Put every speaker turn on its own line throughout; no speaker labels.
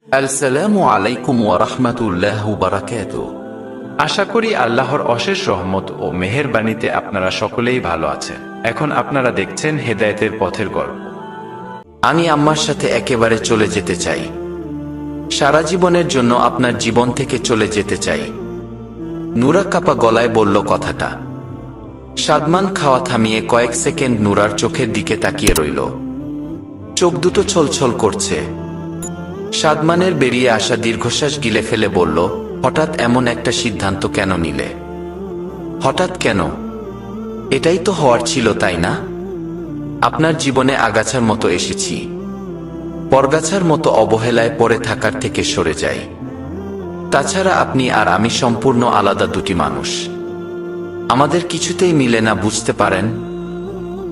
আসসালামু আলাইকুম ওয়া রাহমাতুল্লাহি ওয়া বারাকাতুহু।
আশা করি আল্লাহর অশেষ রহমত ও মেহেরবানিতে আপনারা সকলেই ভালো আছেন। এখন আপনারা দেখছেন হেদায়েতের পথের গল্প।
আমি আম্মার সাথে একেবারে চলে যেতে চাই। সারা জীবনের জন্য আপনার জীবন থেকে চলে যেতে চাই। নূরা কাপা গলায় বলল কথাটা। সাদমান খাওয়া থামিয়ে কয়েক সেকেন্ড নূরার চোখের দিকে তাকিয়ে রইল। চোখ দুটো ছলছল করছে। সাদমানের বেরিয়ে আসা দীর্ঘশ্বাস গিলে ফেলে বলল, হঠাৎ এমন একটা সিদ্ধান্ত কেন নিলে? হঠাৎ কেন? এটাই তো হওয়ার ছিল, তাই না? আপনার জীবনে আগাছার মতো এসেছি, পরগাছার মতো অবহেলায় পড়ে থাকার থেকে সরে যাই। তাছাড়া আপনি আর আমি সম্পূর্ণ আলাদা দুটি মানুষ। আমাদের কিছুতেই মিলে না, বুঝতে পারেন?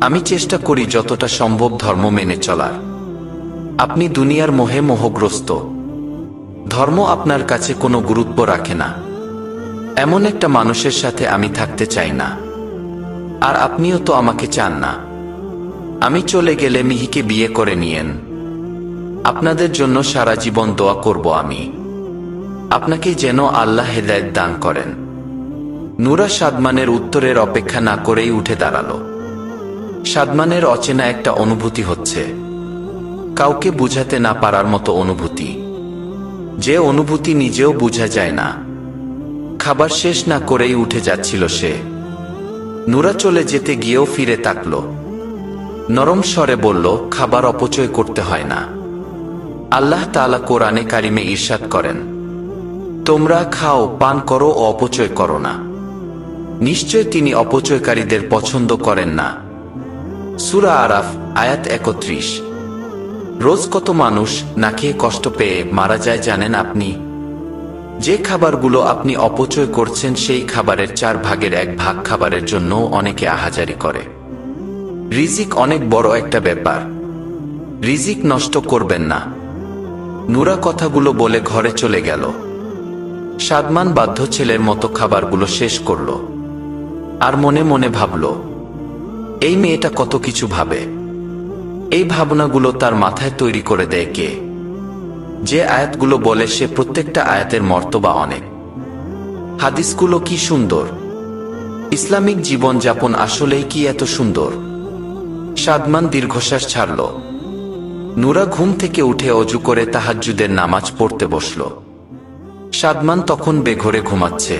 আমি চেষ্টা করি যতটা সম্ভব ধর্ম মেনে চলার। আপনি দুনিয়ার মোহে মোহগ্রস্ত। ধর্ম আপনার কাছে কোনো গুরুত্ব রাখে না। এমন একটা মানুষের সাথে আমি থাকতে চাই না। আর আপনিও তো আমাকে চান না। আমি চলে গেলে মিহিকে বিয়ে করে নিয়েন। আপনাদের জন্য সারা জীবন দোয়া করব আমি। আপনাকে যেন আল্লাহ হেদায়েত দান করেন। নূরা সাদমানের উত্তরের অপেক্ষা না করেই উঠে দাঁড়ালো। সাদমানের অচেনা একটা অনুভূতি হচ্ছে, কাউকে বুঝাতে না পারার মতো অনুভূতি, যে অনুভূতি নিজেও বোঝা যায় না। খাবার শেষ না করেই উঠে যাচ্ছিল সে। নূরা চলে যেতে গিয়েও ফিরে তাকল। নরম স্বরে বলল, খাবার অপচয় করতে হয় না। আল্লাহ তাআলা কোরআনে কারিমে ইরশাদ করেন, তোমরা খাও, পান করো ও অপচয় করো না। নিশ্চয় তিনি অপচয়কারীদের পছন্দ করেন না। সূরা আরাফ আয়াত ৩১। রোজ কত মানুষ না খেয়ে কষ্ট পেয়ে মারা যায় জানেন আপনি? যে খাবারগুলো আপনি অপচয় করছেন সেই খাবারের 1/4 খাবারের জন্য অনেকে আহাজারি করে। রিজিক অনেক বড় একটা ব্যাপার। রিজিক নষ্ট করবেন না। নূরা কথাগুলো বলে ঘরে চলে গেল। সাদমান বাধ্য ছেলের মতো খাবারগুলো শেষ করল। আর মনে মনে ভাবল, এই মেয়েটা কত কিছু ভাবে। এই ভাবনাগুলো তার মাথায় তৈরি করে দেয় কে? যে আয়াতগুলো বলে সে প্রত্যেকটা আয়াতের মর্তবা অনেক। হাদিসগুলো কি সুন্দর! ইসলামিক জীবন যাপন আসলেই কি এত সুন্দর! সাদমান দীর্ঘশ্বাস ছাড়ল। নূরা ঘুম থেকে উঠে অজু করে তাহাজ্জুদের নামাজ পড়তে বসল। সাদমান তখন বেঘরে ঘুমাচ্ছে।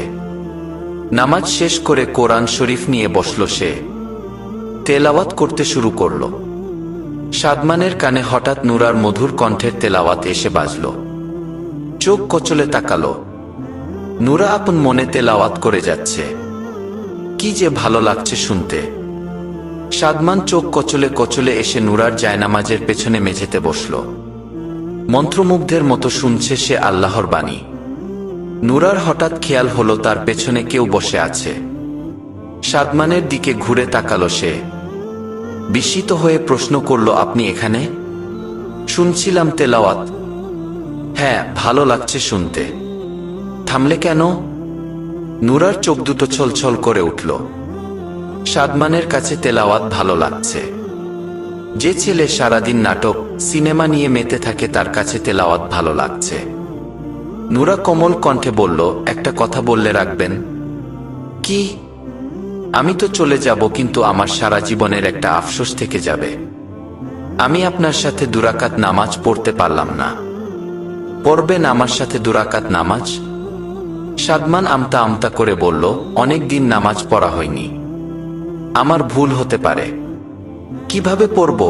নামাজ শেষ করে কোরআন শরীফ নিয়ে বসল সে। তেলাওয়াত করতে শুরু করল। সাদমানের কানে হঠাৎ নূরার মধুর কণ্ঠের তেলাওয়াত এসে বাজল। চোখ কচলে তাকালো। নূরা আপন মনে তেলাওয়াত করে যাচ্ছে। কি যে ভালো লাগছে শুনতে। সাদমান চোখ কচলে কচলে এসে নূরার জায়নামাজের পেছনে মেঝেতে বসল। মন্ত্রমুগ্ধের মতো শুনছে সে আল্লাহর বাণী। নূরার হঠাৎ খেয়াল হলো তার পেছনে কেউ বসে আছে। সাদমানের দিকে ঘুরে তাকালো সে। বিস্মিত হয়ে প্রশ্ন করল, আপনি এখানে? শুনছিলাম তেলাওয়াত। হ্যাঁ, ভালো লাগছে শুনতে। থামলে কেন? নূরার চোখ দুটো ছলছল করে উঠল। সাদমানের কাছে তেলাওয়াত ভালো লাগছে। যে ছেলে সারাদিন নাটক সিনেমা নিয়ে মেতে থাকে তার কাছে তেলাওয়াত ভালো লাগছে। নূরা কোমল কণ্ঠে বলল, একটা কথা বললে রাখবেন? কি? আমি তো চলে যাব, কিন্তু আমার সারা জীবনের একটা আফসোস থেকে যাবে। আমি আপনার সাথে 2 রাকাত নামাজ পড়তে পারলাম না। পড়বেন আমার সাথে 2 রাকাত নামাজ? সাদমান আমতা আমতা করে বলল, অনেক দিন নামাজ পড়া হয়নি। আমার ভুল হতে পারে। কিভাবে পড়ব?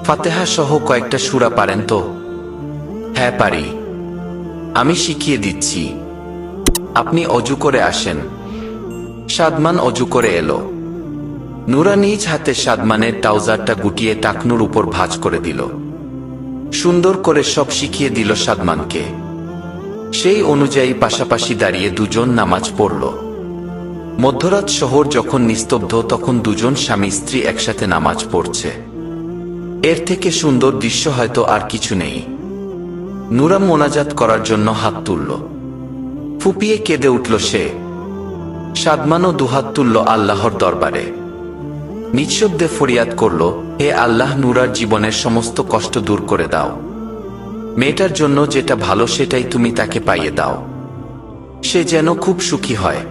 ফাতেহা সহ কয়েকটা সূরা পারেন তো? হ্যাঁ পারি। আমি শিখিয়ে দিচ্ছি। আপনি অজু করে আসেন। সাদমান অজু করে এলো। নূরা নিজ হাতে সাদমানের ট্রাউজারটা গুটিয়ে টাকনুর উপর ভাঁজ করে দিল। সুন্দর করে সব শিখিয়ে দিল সাদমানকে। সেই অনুযায়ী পাশাপাশি দাঁড়িয়ে দুজন নামাজ পড়ল। মধ্যরাত শহর যখন নিস্তব্ধ, তখন দুজন স্বামী স্ত্রী একসাথে নামাজ পড়ছে। এর থেকে সুন্দর দৃশ্য হয়তো আর কিছু নেই। নূরা মোনাজাত করার জন্য হাত তুলল। ফুপিয়ে কেঁদে উঠল সে। সাদমানও দুহাত তুলল আল্লাহর দরবারে। নিঃশব্দে ফরিয়াদ করল, হে আল্লাহ, নূরার জীবনের সমস্ত কষ্ট দূর করে দাও। মেয়েটার জন্য যেটা ভালো সেটাই তুমি তাকে পাইয়ে দাও, সে যেন খুব সুখী হয়।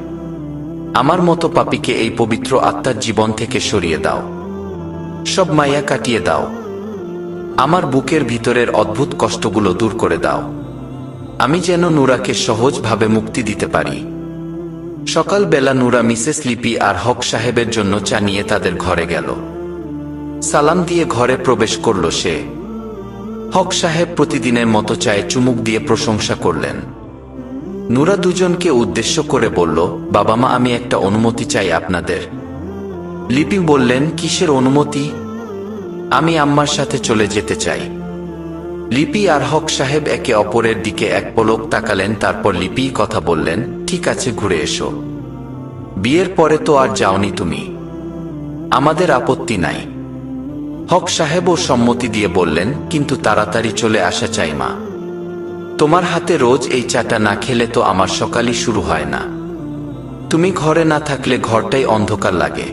আমার মতো পাপীকে এই পবিত্র আত্মার জীবন থেকে সরিয়ে দাও, সব মায়া কাটিয়ে দাও, আমার বুকের ভিতরের অদ্ভুত কষ্টগুলো দূর করে দাও, আমি যেন নুরাকে সহজভাবে মুক্তি দিতে পারি। সকালবেলা নুরা মিসেস লিপি আর হক সাহেবের জন্য চা নিয়ে তাদের ঘরে গেল। সালাম দিয়ে ঘরে প্রবেশ করল সে। হক সাহেব প্রতিদিনের মতো চায়ে চুমুক দিয়ে প্রশংসা করলেন। নুরা দুজনকে উদ্দেশ্য করে বলল, বাবা মা, আমি একটা অনুমতি চাই আপনাদের। লিপি বললেন, কিসের অনুমতি? আমি আম্মার সাথে চলে যেতে চাই। লিপি আর হক সাহেব একে অপরের দিকে এক পলক তাকালেন, তারপর লিপি কথা বললেন, ঠিক আছে, ঘুরে এসো। বিয়ের পরে তো আর যাওনি তুমি, আমাদের আপত্তি নাই। হক সাহেবও সম্মতি দিয়ে বললেন, কিন্তু তাড়াতাড়ি চলে আসা চাই মা। তোমার হাতে রোজ এই চাটা না খেলে তো আমার সকালই শুরু হয় না। তুমি ঘরে না থাকলে ঘরটাই অন্ধকার লাগে।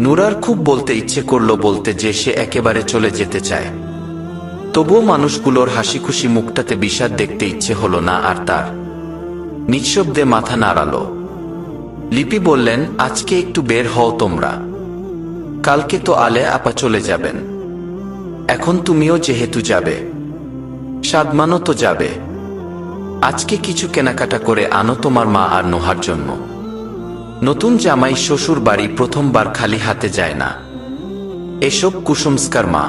নুরার খুব বলতে ইচ্ছে করল বলতে যে সে একেবারে চলে যেতে চায়, তবুও মানুষগুলোর হাসিখুশি মুখটাতে বিষাদ দেখতে ইচ্ছে হলো না আর তার। নিঃশব্দে মাথা নাড়াল। লিপি বললেন, আজকে একটু বের হও তোমরা, কালকে তো আলে আপা চলে যাবেন, এখন তুমিও যেহেতু যাবে, সাদমানও তো যাবে, আজকে কিছু কেনাকাটা করে আনো তোমার মা আর নোহার জন্য। নতুন জামাই শ্বশুর বাড়ি প্রথমবার খালি হাতে যায় না, এসব কুসংস্কার মা।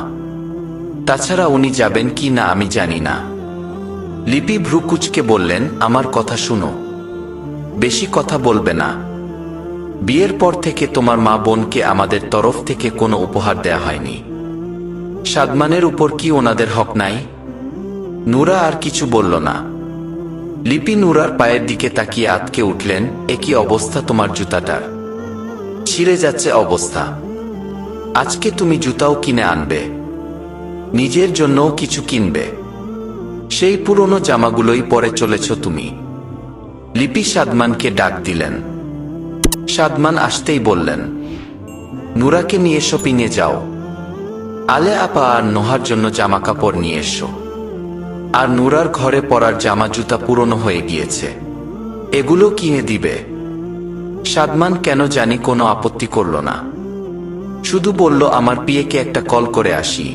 তাছাড়া উনি যাবেন কি না আমি জানি না। লিপি ভ্রুকুচকে বললেন, আমার কথা শুনো, বেশি কথা বলবে না। বিয়ের পর থেকে তোমার মা বোনকে আমাদের তরফ থেকে কোনো উপহার দেয়া হয়নি। সাদমানের উপর কি ওনাদের হক নাই? নুরা আর কিছু বলল না। লিপি নুরার পায়ের দিকে তাকিয়ে আঁতকে উঠলেন, এ কি অবস্থা তোমার জুতাটার? ছিঁড়ে যাচ্ছে অবস্থা। আজকে তুমি জুতাও কিনে আনবে, নিজের জন্যও কিছু কিনবে, সেই পুরনো জামাগুলোই পরে চলেছ তুমি। লিপি সাদমানকে ডাক দিলেন। সাদমান আসতেই বললেন, নুরাকে নিয়ে শপিংয়ে যাও, আলে আপা আর নোহার জন্য জামা কাপড় নিয়ে এসো। আর নুরার ঘরে পরার জামা জুতা পুরনো হয়ে গিয়েছে, এগুলো কিনে দিবে। সাদমান কেন জানি কোনো আপত্তি করল না, শুধু বলল, আমার পিয়েকে একটা কল করে আসি,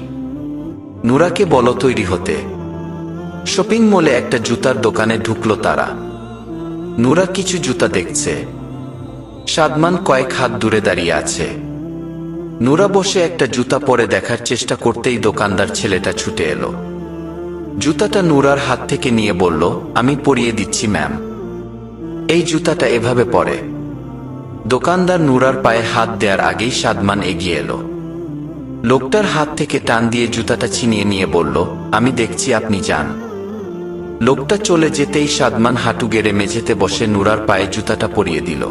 নুরাকে বলো তৈরি হতে। শপিং মলে একটা জুতার দোকানে ঢুকলো তারা। নুরা কিছু জুতা দেখছে, সাদমান কয়েক হাত দূরে দাঁড়িয়ে আছে। নুরা বসে একটা জুতা পরে দেখার চেষ্টা করতেই দোকানদার ছেলেটা ছুটে এলো। জুতাটা নুরার হাত থেকে নিয়ে বলল, আমি পরিয়ে দিচ্ছি ম্যাম, এই জুতাটা এভাবে পরে। দোকানদার নুরার পায়ে হাত দেওয়ার আগেই সাদমান এগিয়ে এলো। লোকটার হাত থেকে টান দিয়ে জুতাটা ছিনিয়ে নিয়ে বলল, আমি দেখছি, আপনি যান। লোকটা চলে যেতেই সাদমান হাঁটু গেড়ে মেঝেতে বসে নুরার পায়ে জুতাটা পরিয়ে দিল।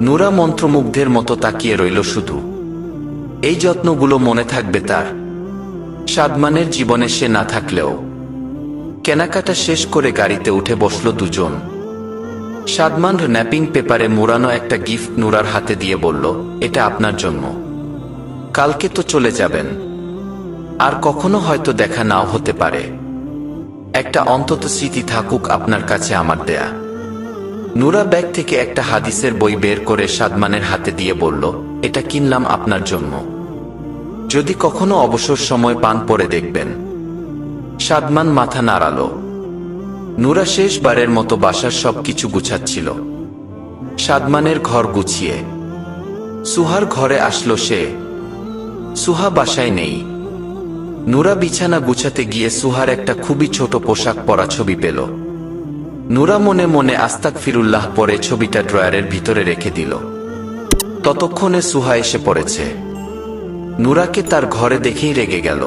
নুরা মন্ত্রমুগ্ধের মতো তাকিয়ে রইল শুধু। এই যত্নগুলো মনে থাকবে তার, সাদমানের জীবনে সে না থাকলেও। কেনাকাটা শেষ করে গাড়িতে উঠে বসল দুজন। সাদমান র্যাপিং পেপারে মোড়ানো একটা গিফট নুরার হাতে দিয়ে বলল, এটা আপনার জন্য, কালকে তো চলে যাবেন, আর কখনো হয়তো দেখা নাও হতে পারে, একটা অন্তত স্মৃতি থাকুক আপনার কাছে আমার দেয়া। নুরা ব্যাগ থেকে একটা হাদিসের বই বের করে সাদমানের হাতে দিয়ে বলল, এটা কিনলাম আপনার জন্য, যদি কখনো অবসর সময় পান পরে দেখবেন। সাদমান মাথা নাড়াল। নুরা শেষবারের মতো বাসার সব কিছু গুছাচ্ছিল। সাদমানের ঘর গুছিয়ে সুহার ঘরে আসলো সে। সুহা বাসায় নেই। নুরা বিছানা গুছাতে গিয়ে সুহার একটা খুবই ছোট পোশাক পরা ছবি পেল। নুরা মনে মনে আস্তাগফিরুল্লাহ পরে ছবিটা ড্রয়ারের ভিতরে রেখে দিল। ততক্ষণে সুহা এসে পড়েছে। নুরাকে তার ঘরে দেখেই রেগে গেল।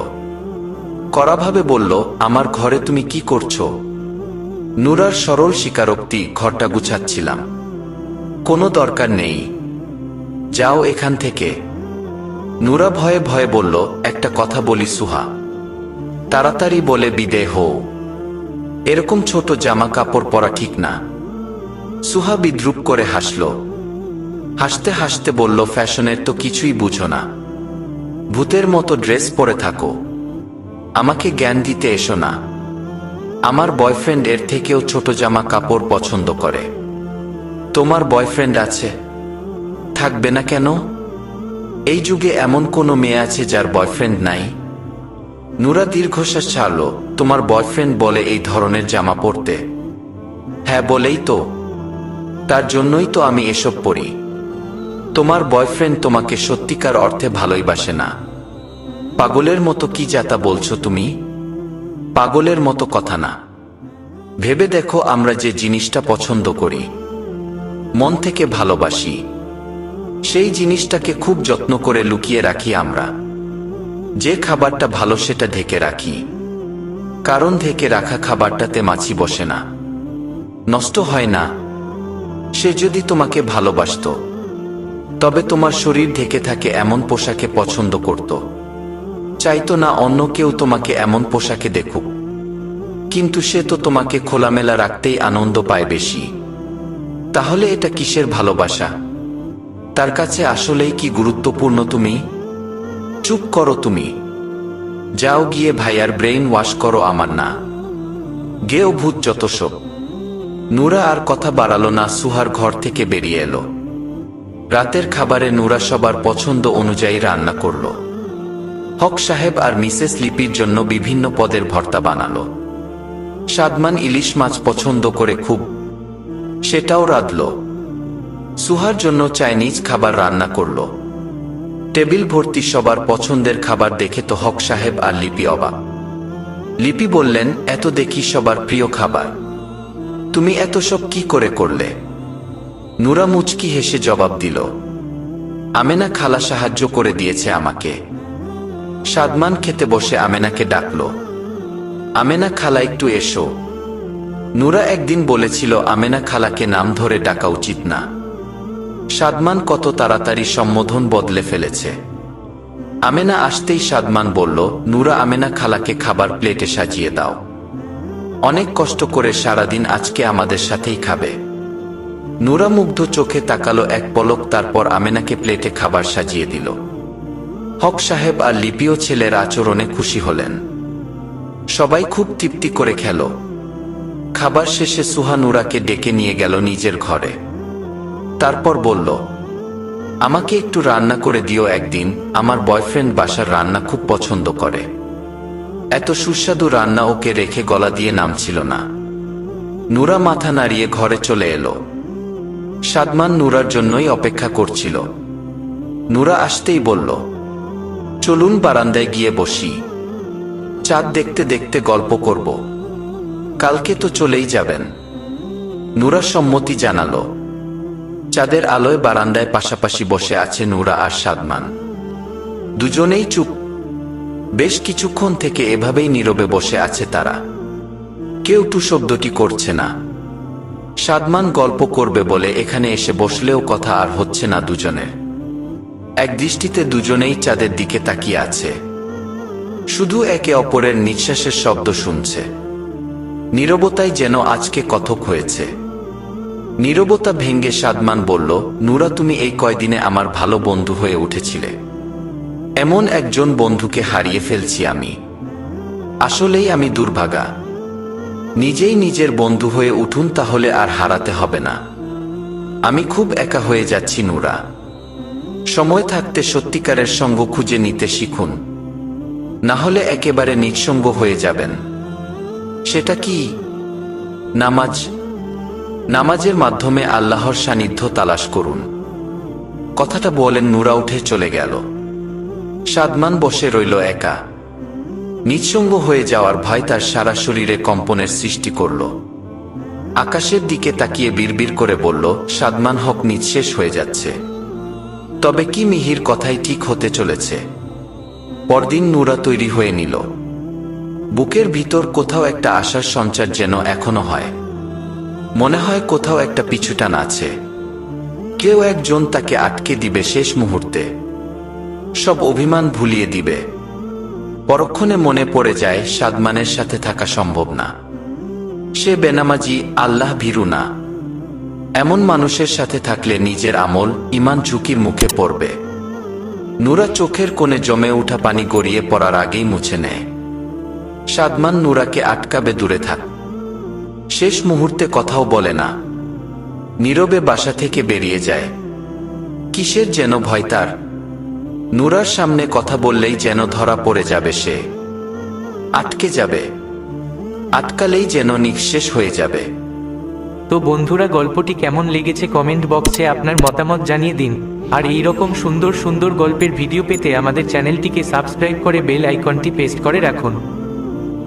কড়াভাবে বলল, আমার ঘরে তুমি কি করছো? নুরার সরল স্বীকারোক্তি, ঘরটা গুছাচ্ছিলাম। কোনো দরকার নেই, যাও এখান থেকে। নুরা ভয়ে ভয়ে বলল, একটা কথা বলি সুহা, তাড়াতাড়ি বলে বিদেয় হও, এরকম ছোট জামা কাপড় পরা ঠিক না। সুহা বিদ্রুপ করে হাসল। হাসতে হাসতে বলল, ফ্যাশনের তো কিছুই বুঝো না, ভূতের মতো ড্রেস পরে থাকো, আমাকে জ্ঞান দিতে এসো না। আমার বয়ফ্রেন্ড এর থেকেও ছোট জামা কাপড় পছন্দ করে। তোমার বয়ফ্রেন্ড আছে? থাকবে না কেন? এই যুগে এমন কোনো মেয়ে আছে যার বয়ফ্রেন্ড নাই? নূরা দীর্ঘশ্বাস ছাড়ল। তোমার বয়ফ্রেন্ড বলে এই ধরনের জামা পরতে? হ্যাঁ বলেই তো। তার জন্যই তো আমি এসব পরি। তোমার বয়ফ্রেন্ড তোমাকে সত্যিকার অর্থে ভালোইবাসে না। পাগলের মতো কি যাতা বলছো তুমি? পাগলের মতো কথা না। ভেবে দেখো, আমরা যে জিনিসটা পছন্দ করি, মন থেকে ভালোবাসি, সেই জিনিসটাকে খুব যত্ন করে লুকিয়ে রাখি আমরা। যে খাবারটা ভালো সেটা ঢেকে রাখি, কারণ ঢেকে রাখা খাবারটাতে মাছি বসে না, নষ্ট হয় না। সে যদি তোমাকে ভালোবাসতো, তবে তোমার শরীর ঢেকে থাকে এমন পোশাকে পছন্দ করত। চাইতো না অন্য কেউ তোমাকে এমন পোশাকে দেখুক। কিন্তু সে তো তোমাকে খোলামেলা রাখতেই আনন্দ পায় বেশি। তাহলে এটা কিসের ভালোবাসা? তার কাছে আসলেই কি গুরুত্বপূর্ণ তুমি? চুপ করো তুমি। যাও গিয়ে ভাইয়ার ব্রেইন ওয়াশ করো, আমার না। গেও ভূত যত সব। নূরা আর কথা বাড়ালো না, সুহার ঘর থেকে বেরিয়ে এলো। রাতের খাবারে নূরা সবার পছন্দ অনুযায়ী রান্না করল। হক সাহেব আর মিসেস লিপির জন্য বিভিন্ন পদের ভর্তা বানালো। সাদমান ইলিশ মাছ পছন্দ করে খুব, সেটাও রাঁধল। সুহার জন্য চাইনিজ খাবার রান্না করল। টেবিল ভর্তি সবার পছন্দের খাবার দেখে তো হক সাহেব আর লিপি অবাক। লিপি বললেন, এত দেখি সবার প্রিয় খাবার, তুমি এত সব কি করে করলে? নূরা মুচকি হেসে জবাব দিল, আমেনা খালা সাহায্য করে দিয়েছে আমাকে। সাদমান খেতে বসে আমেনাকে ডাকল, আমেনা খালা একটু এসো। নূরা একদিন বলেছিল আমেনা খালাকে নাম ধরে ডাকা উচিত না। সাদমান কত তাড়াতাড়ি সম্বোধন বদলে ফেলেছে। আমেনা আসতেই সাদমান বলল, নূরা আমেনা খালাকে খাবার প্লেটে সাজিয়ে দাও। অনেক কষ্ট করে সারাদিন আজকে আমাদের সাথেই খাবে। নূরা মুগ্ধ চোখে তাকালো এক পলক, তারপর আমেনাকে প্লেটে খাবার সাজিয়ে দিল। হক সাহেব আর লিপিও ছেলের আচরণে খুশি হলেন। সবাই খুব তৃপ্তি করে খেল। খাবার শেষে সুহা নূরাকে ডেকে নিয়ে গেল নিজের ঘরে। তারপর বলল, আমাকে একটু রান্না করে দিও একদিন, আমার বয়ফ্রেন্ড বাসার রান্না খুব পছন্দ করে। এত সুস্বাদু রান্না ওকে রেখে গলা দিয়ে নামছিল না। নূরা মাথা নাড়িয়ে ঘরে চলে এলো। সাদমান নূরার জন্যই অপেক্ষা করছিল। নূরা আসতেই বলল, চলুন বারান্দায় গিয়ে বসি, চাঁদ দেখতে দেখতে গল্প করব। কালকে তো চলেই যাবেন। নূরা সম্মতি জানালো। চাঁদের আলোয় বারান্দায় পাশাপাশি বসে আছে নূরা আর সাদমান। দুজনেই চুপ। বেশ কিছুক্ষণ থেকে এভাবেই নীরবে বসে আছে তারা। কেউ টু শব্দটি করছে না। সাদমান গল্প করবে বলে এখানে এসে বসলেও কথা আর হচ্ছে না দুজনের। এক দৃষ্টিতে দুজনেই চাঁদের দিকে তাকিয়ে আছে, শুধু একে অপরের নিঃশ্বাসের শব্দ শুনছে। নীরবতাই যেন আজকে কথক হয়েছে। নীরবতা ভেঙ্গে সাদমান বলল, নূরা, তুমি এই কয়দিনে আমার ভালো বন্ধু হয়ে উঠেছিলে। এমন একজন বন্ধুকে হারিয়ে ফেলছি আমি। আসলেই আমি দুর্ভাগা। নিজেই নিজের বন্ধু হয়ে উঠুন, তাহলে আর হারাতে হবে না। আমি খুব একা হয়ে যাচ্ছি নূরা। সময় থাকতে সত্যিকারের সঙ্গ খুঁজে নিতে শিখুন, না হলে একেবারে নিঃসঙ্গ হয়ে যাবেন। সেটা কি? নামাজ। নামাজের মাধ্যমে আল্লাহর সান্নিধ্য তালাশ করুন। কথাটা বলেন নূরা উঠে চলে গেল। সাদমান বসে রইল একা। নিঃসঙ্গ হয়ে যাওয়ার ভয় তার সারা শরীরে কম্পনের সৃষ্টি করল। আকাশের দিকে তাকিয়ে বিড়বিড় করে বলল, সাদমান হক নিঃশেষ হয়ে যাচ্ছে। তবে কি মিহির কথাই ঠিক হতে চলেছে। পরদিন নূরা তৈরি হয়ে নিল। বুকের ভিতর কোথাও একটা আশার সঞ্চার যেন এখনো হয়। মনে হয় কোথাও একটা পিছুটান আছে। কেউ একজন তাকে আটকে দিবে শেষ মুহূর্তে, সব অভিমান ভুলিয়ে দিবে। পরক্ষণে মনে পড়ে যায় সাদমানের সাথে থাকা সম্ভব না। সে বেনামাজি, আল্লাহ ভীরু না। এমন মানুষের সাথে থাকলে নিজের আমল, ঈমান ঝুঁকির মুখে পড়বে। নূরা চোখের কোণে জমে ওঠা পানি গড়িয়ে পড়ার আগেই মুছে নেয়। সাদমান নুরাকে আটকাবে, দূরে থাক। শেষ মুহূর্তে কথাও বলে না, নীরবে বাসা থেকে বেরিয়ে যায়। কিসের যেন ভয় তার। নুরার সামনে কথা বললেই যেন ধরা পড়ে যাবে সে, আটকে যাবে, আটকালেই যেন নিঃশেষ হয়ে যাবে।
তো বন্ধুরা, গল্পটি কেমন লেগেছে কমেন্ট বক্সে আপনার মতামত জানিয়ে দিন। আর এই রকম সুন্দর সুন্দর গল্পের ভিডিও পেতে আমাদের চ্যানেলটিকে সাবস্ক্রাইব করে বেল আইকনটি প্রেস করে রাখুন।